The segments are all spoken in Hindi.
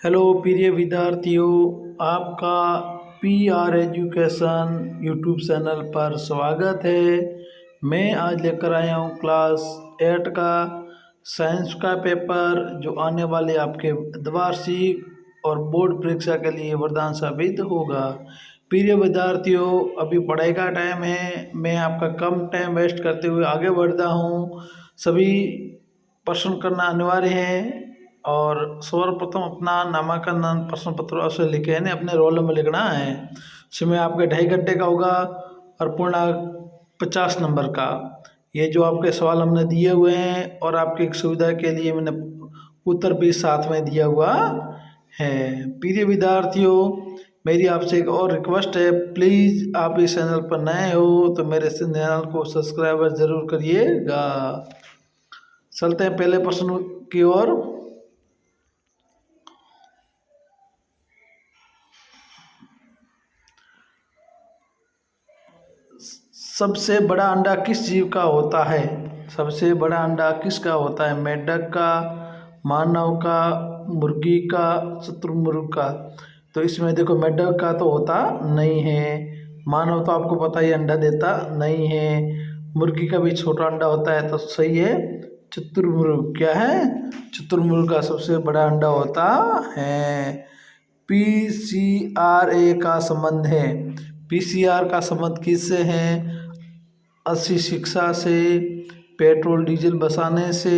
हेलो प्रिय विद्यार्थियों, आपका पीआर एजुकेशन यूट्यूब चैनल पर स्वागत है। मैं आज लेकर आया हूँ क्लास 8 का साइंस का पेपर, जो आने वाले आपके द्विवार्षिक और बोर्ड परीक्षा के लिए वरदान साबित होगा। प्रिय विद्यार्थियों, अभी पढ़ाई का टाइम है, मैं आपका कम टाइम वेस्ट करते हुए आगे बढ़ता हूँ। सभी प्रश्न करना अनिवार्य है और सर्वप्रथम अपना नामांकन प्रश्न पत्र अवश्य लिखे ने अपने रोल नंबर लिखना है। इसमें आपके 2.5 घंटे का होगा और पूर्णांक 50 नंबर का। ये जो आपके सवाल हमने दिए हुए हैं और आपकी सुविधा के लिए मैंने उत्तर भी साथ में दिया हुआ है। प्रिय विद्यार्थियों, मेरी आपसे एक और रिक्वेस्ट है, प्लीज़ आप इस चैनल पर नए हो तो मेरे चैनल को सब्सक्राइब जरूर करिएगा। चलते हैं पहले प्रश्न की ओर। सबसे बड़ा अंडा किस जीव का होता है? सबसे बड़ा अंडा किसका होता है? मेंढक का, मानव का, मुर्गी का, शुतुरमुर्ग का। तो इसमें देखो, मेंढक का तो होता नहीं है, मानव तो आपको पता ही अंडा देता नहीं है, मुर्गी का भी छोटा अंडा होता है, तो सही है शुतुरमुर्ग। क्या है? शुतुरमुर्ग का सबसे बड़ा अंडा होता है। पीसीआरए का संबंध है। पीसीआर का संबंध किससे है? अच्छी शिक्षा से, पेट्रोल डीजल बचाने से,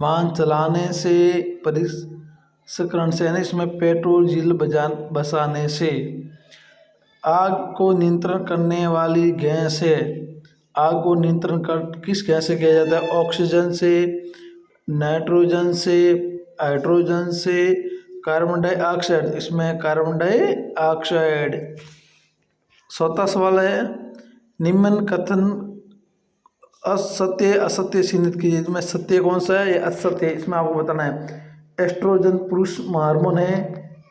वाहन चलाने से, परिष्करण से, यानी इसमें पेट्रोल डीजल बचाने से। आग को नियंत्रण करने वाली गैस है। आग को नियंत्रण कर किस गैस से किया जाता है? ऑक्सीजन से, नाइट्रोजन से, हाइड्रोजन से, कार्बन डाइऑक्साइड। इसमें कार्बन डाइऑक्साइड। चौथा सवाल है, निम्न कथन असत्य असत्य चिन्हित कीजिए। इसमें सत्य कौन सा है? ये असत्य है। इसमें आपको बताना है एस्ट्रोजन पुरुष हार्मोन है,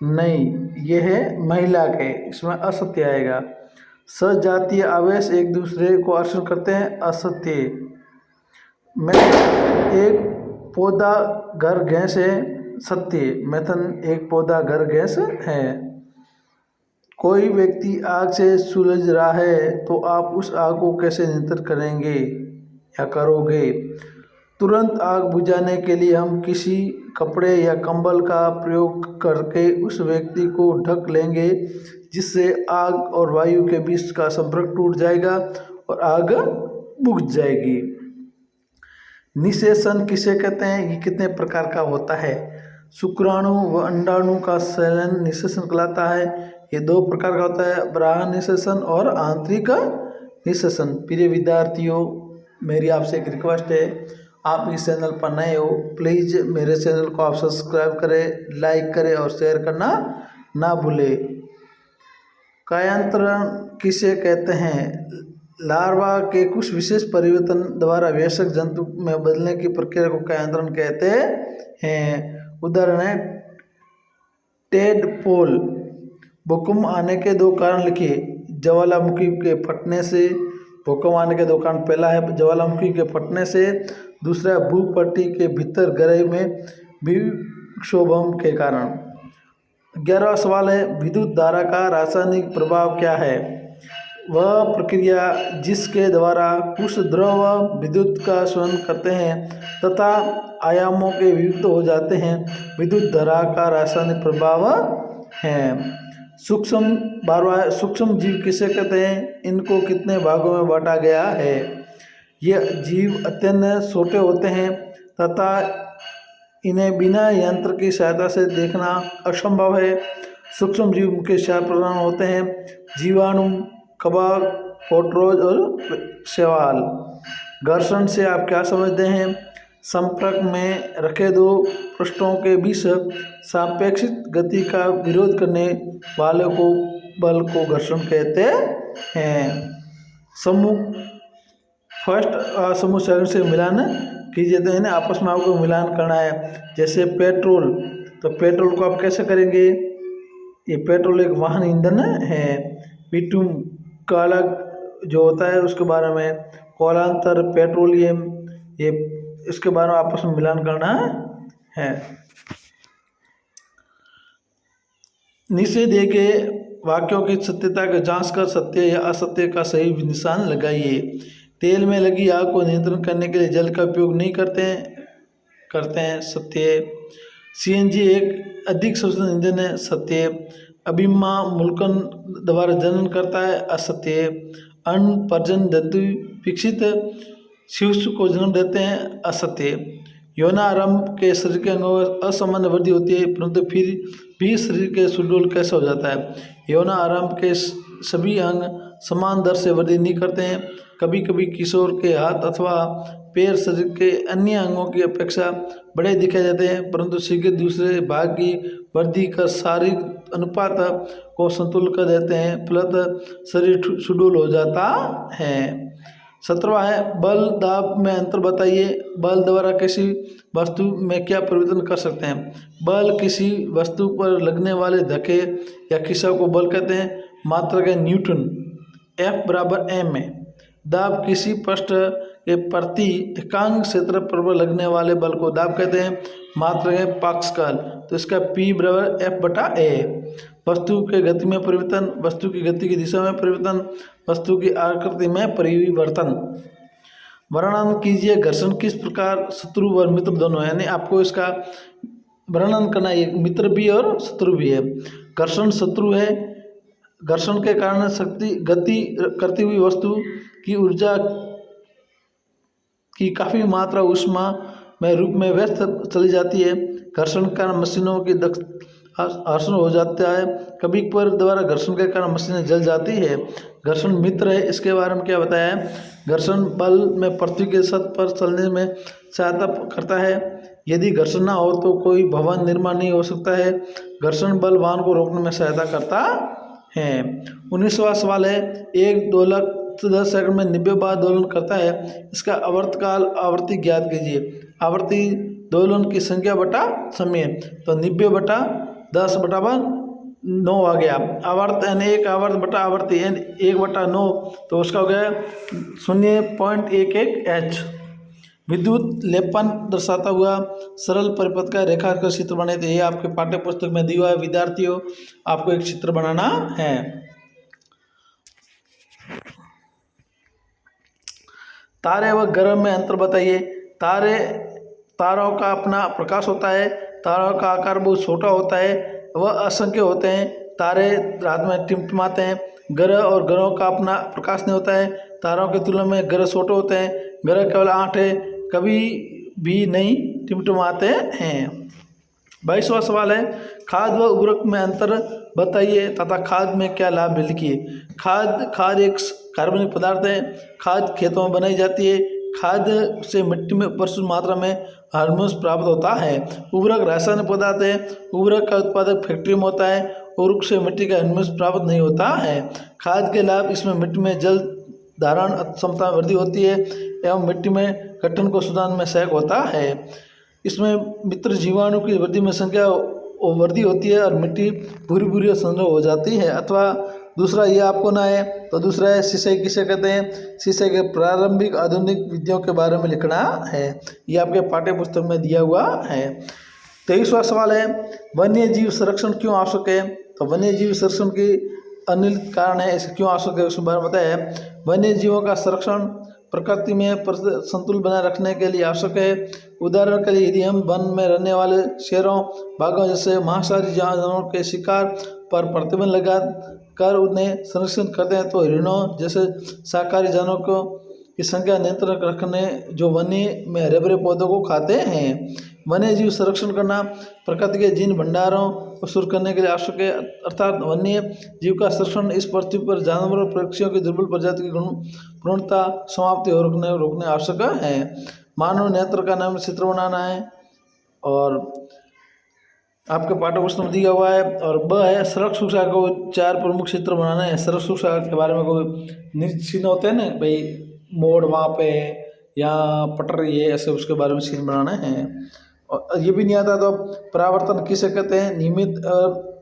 नहीं, ये है महिला के। इसमें असत्य आएगा। सजातीय आवेश एक दूसरे को आकर्षण करते हैं, असत्य। मेथन एक पौधा घर गैस है, सत्य। मेथन एक पौधा घर गैस है। कोई व्यक्ति आग से सुलझ रहा है तो आप उस आग को कैसे नियंत्रित करेंगे या करोगे? तुरंत आग बुझाने के लिए हम किसी कपड़े या कंबल का प्रयोग करके उस व्यक्ति को ढक लेंगे, जिससे आग और वायु के बीच का संपर्क टूट जाएगा और आग बुझ जाएगी। निषेचन किसे कहते हैं? ये कितने प्रकार का होता है? शुक्राणु व अंडाणु का चलन निषेचन कहलाता है। ये 2 प्रकार का होता है, बाह्य निषेचन और आंतरिक निषेचन। प्रिय विद्यार्थियों, मेरी आपसे एक रिक्वेस्ट है, आप इस चैनल पर नए हो, प्लीज़ मेरे चैनल को आप सब्सक्राइब करें, लाइक करें और शेयर करना ना भूलें। कायांतरण किसे कहते हैं? लार्वा के कुछ विशेष परिवर्तन द्वारा वयस्क जंतु में बदलने की प्रक्रिया को कायांतरण कहते हैं। उदाहरण है टेडपोल। भूकंप आने के 2 कारण लिखिए। ज्वालामुखी के फटने से। भूकंप आने के 2 कारण, पहला है ज्वालामुखी के फटने से, दूसरा है भूपट्टी के भीतर गहराई में विक्षोभम के कारण। 11वां सवाल है, विद्युत धारा का रासायनिक प्रभाव क्या है? वह प्रक्रिया जिसके द्वारा कुछ द्रव विद्युत का स्वयं करते हैं तथा आयामों के वियुक्त हो जाते हैं, विद्युत धारा का रासायनिक प्रभाव है। सूक्ष्म जीव किसे कहते हैं? इनको कितने भागों में बांटा गया है? ये जीव अत्यंत छोटे होते हैं तथा इन्हें बिना यंत्र की सहायता से देखना असंभव है। सूक्ष्म जीव मुख्य 4 प्रकार होते हैं, जीवाणु, कवक, प्रोटोज और शैवाल। घर्षण से आप क्या समझते हैं? संपर्क में रखे 2 पृष्ठों के बीच सापेक्षिक गति का विरोध करने वाले को बल को घर्षण कहते हैं। समूह फर्स्ट समूह सेकंड से मिलान कीजिए, तो इन्हें आपस में आपको मिलान करना है। जैसे पेट्रोल, तो पेट्रोल को आप कैसे करेंगे? ये पेट्रोल एक वाहन ईंधन है। बिटुम काला जो होता है उसके बारे में, कोलांतर, पेट्रोलियम, ये इसके बारे में आपस में मिलान करना है। नीचे दिए गए वाक्यों की सत्यता की जांच कर सत्य या असत्य का सही निशान लगाइए। तेल में लगी आग को नियंत्रण करने के लिए जल का उपयोग नहीं करते हैं सत्य। सीएनजी एक अधिक शोषण ईंधन है सत्य। अभिमा मुल्कन द्वारा जनन करता है असत्य। अन्न प्रजन जंतु विकसित शिशु को जन्म देते हैं असत्य। यौन आरंभ के शरीर के अंगों में असामान्य वृद्धि होती है, परंतु फिर भी शरीर के सुडौल कैसे हो जाता है। यौन आरंभ के सभी अंग समान दर से वृद्धि नहीं करते हैं। कभी कभी किशोर के हाथ अथवा पैर शरीर के अन्य अंगों की अपेक्षा बड़े दिखाई देते हैं, परंतु शीघ्र दूसरे भाग की वृद्धि कर शारीरिक अनुपात को संतुलित कर देते हैं, फलतः शरीर सुडौल हो जाता है। 17वां है बल दाब में अंतर बताइए। बल द्वारा किसी वस्तु में क्या परिवर्तन कर सकते हैं। बल किसी वस्तु पर लगने वाले धक्के या खिंचाव को बल कहते हैं। मात्रक है न्यूटन। F बराबर m है। दाब किसी पृष्ठ के प्रति एकांक क्षेत्र पर लगने वाले बल को दाब कहते हैं। मात्रक है पास्कल। तो इसका P बराबर F बटा A। वस्तु के गति में परिवर्तन, वस्तु की गति की दिशा में परिवर्तन, वस्तु की आकृति में परिवर्तन। वर्णन कीजिए घर्षण किस प्रकार शत्रु और मित्र दोनों है, यानी आपको इसका वर्णन करना है, मित्र भी और शत्रु भी है। घर्षण शत्रु है। घर्षण के कारण शक्ति गति करती हुई वस्तु की ऊर्जा की काफ़ी मात्रा ऊष्मा में रूप में व्यस्त चली जाती है। घर्षण के कारण मशीनों की घर्षण हो जाता है। कभी कभार द्वारा घर्षण के कारण मशीनें जल जाती है। घर्षण मित्र है, इसके बारे में क्या बताया है। घर्षण बल में पृथ्वी के सतह पर चलने में सहायता करता है। यदि घर्षण ना हो तो कोई भवन निर्माण नहीं हो सकता है। घर्षण बल वाहन को रोकने में सहायता करता है। 19वां सवाल है 1 दोलक 10 सेकंड में 90 बार दोलन करता है, इसका आवर्तकाल आवृत्ति ज्ञात कीजिए। आवर्ती दोलन की संख्या बटा समय, तो 90 बटा 10 बटा 9 आ गया। आवर्त यानी 1 आवर्त बटा आवर्ती यानी 1 बटा 9, तो उसका हो गया 0.11 H। विद्युत लेपन दर्शाता हुआ सरल परिपथ का रेखांकन चित्र बने थे। ये आपके पाठ्य पुस्तक में दिया हुआ है। विद्यार्थियों, आपको एक चित्र बनाना है। तारे व ग्रह में अंतर बताइए। तारों का अपना प्रकाश होता है। तारों का आकार बहुत छोटा होता है, वह असंख्य होते हैं। तारे रात में टिमटिमाते हैं। ग्रह और ग्रहों का अपना प्रकाश नहीं होता है। तारों की तुलना में ग्रह छोटे होते हैं। ग्रह केवल 8 है, कभी भी नहीं टिमटिमाते हैं। 22वां सवाल है खाद व उर्वरक में अंतर बताइए तथा खाद में क्या लाभ लिखिए। खाद एक कार्बनिक पदार्थ है। खाद खेतों में बनाई जाती है। खाद से मिट्टी में प्रचुर मात्रा में हार्मोन्स प्राप्त होता है। उर्वरक रासायनिक पदार्थ है। उर्वरक का उत्पादक फैक्ट्री में होता है। उर्वरक से मिट्टी का हार्मोन्स प्राप्त नहीं होता है। खाद के लाभ, इसमें मिट्टी में जल धारण क्षमता वृद्धि होती है एवं मिट्टी में गठन को सुधारने में सहायक होता है। इसमें मित्र जीवाणु की वृद्धि में संख्या वृद्धि होती है और मिट्टी भूरी भूरी संग्रह हो जाती है। अथवा दूसरा ये आपको ना है तो दूसरा है सिंचाई किसे कहते हैं। सिंचाई के प्रारंभिक आधुनिक विधियों के बारे में लिखना है। ये आपके पाठ्य पुस्तक में दिया हुआ है। 23वां सवाल है वन्य जीव संरक्षण क्यों आवश्यक है। तो वन्य जीव संरक्षण की अनिवार्य कारण है, इसे क्यों आवश्यक है उसके बारे में बताया है। वन्य जीवों का संरक्षण प्रकृति में संतुलन बनाए रखने के लिए आवश्यक है। उदाहरण के लिए यदि हम वन में रहने वाले शेरों, बाघों जैसे मांसाहारी जानवरों के शिकार पर प्रतिबंध लगा कर उन्हें संरक्षण करते हैं, तो हिरणों जैसे शाकाहारी जानवरों की संख्या नियंत्रण रखने जो वन्य में हरे भरे पौधों को खाते हैं। वन्य जीव संरक्षण करना प्रकृति के जिन भंडारों को शुरू करने के लिए आवश्यक है, अर्थात वन्य जीव का संरक्षण इस पृथ्वी पर जानवरों और पक्षियों की दुर्बल प्रजाति की पूर्णता समाप्ति और रोकने आवश्यक है। मानव नेत्र का नाम चित्र बनाना है और आपके पाठ्य पुस्तक में दिया हुआ है। और ब है सड़क सुरक्षा को 4 प्रमुख चित्र बनाना है। सड़क सुरक्षा के बारे में कोई चिन्ह होते हैं ना भाई, मोड़ वहाँ पे या पटरी है, ऐसे उसके बारे में चिन्ह बनाना है। और ये भी नहीं आता तो परावर्तन किसे कहते हैं। नियमित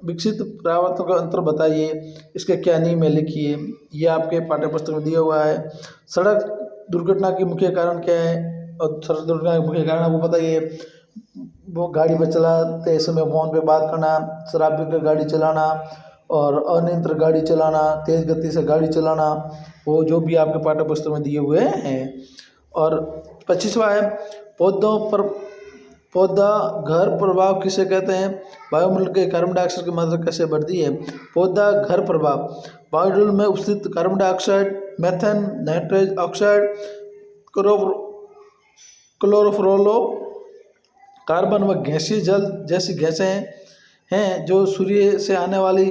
विकसित परावर्तन का अंतर बताइए, इसके क्या नियम है लिखिए। ये आपके पाठ्य पुस्तक में दिया हुआ है। सड़क दुर्घटना के मुख्य कारण क्या है और सड़क दुर्घटना के मुख्य कारण आपको बताइए। वो गाड़ी पर चलाते समय फ़ोन पे बात करना, शराब पीकर गाड़ी चलाना और अनियंत्रित गाड़ी चलाना, तेज़ गति से गाड़ी चलाना, वो जो भी आपके पाठ्य पुस्तक में दिए हुए हैं। और 25वां है पौधा घर प्रभाव किसे कहते हैं? वायुमंडल के कार्बन डाइऑक्साइड की मात्रा कैसे बढ़ती है? पौधा घर प्रभाव वायुमंडल में उपस्थित carbon dioxide, methane, nitrous oxide, chlorofluoro carbon व गैसीय जल जैसी गैसें हैं जो सूर्य से आने वाली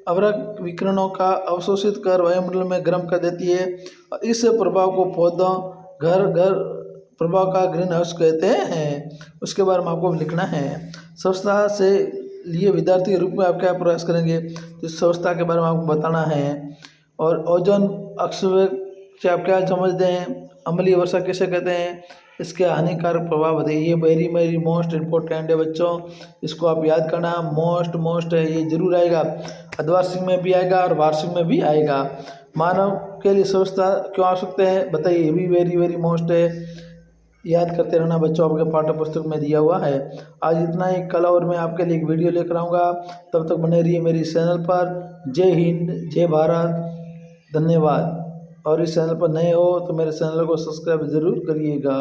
अवरक्त विकिरणों का अवशोषित कर वायुमंडल में गर्म कर देती है। इस प्रभाव को पौधों घर प्रभाव का ग्रीन हाउस कहते हैं। उसके बारे में आपको लिखना है। स्वच्छता से लिए विद्यार्थी के रूप में आप क्या प्रयास करेंगे? तो स्वच्छता के बारे में आपको बताना है। और ओजोन अक्षय से आप क्या समझते हैं? अम्लीय वर्षा किसे कहते हैं? इसके हानिकारक प्रभाव बताइए। ये वेरी मोस्ट इम्पोर्टेंट है बच्चों, इसको आप याद करना। मोस्ट है, ये जरूर आएगा, अर्धवार्षिक में भी आएगा और वार्षिक में भी आएगा। मानव के लिए स्वच्छता क्यों आवश्यक है बताइए, ये भी वेरी मोस्ट है, याद करते रहना बच्चों, आपके पाठ्य पुस्तक में दिया हुआ है। आज इतना ही, कल और मैं आपके लिए एक वीडियो लेकर आऊँगा। तब तक बने रहिए मेरी चैनल पर। जय हिंद, जय भारत, धन्यवाद। और इस चैनल पर नए हो तो मेरे चैनल को सब्सक्राइब ज़रूर करिएगा।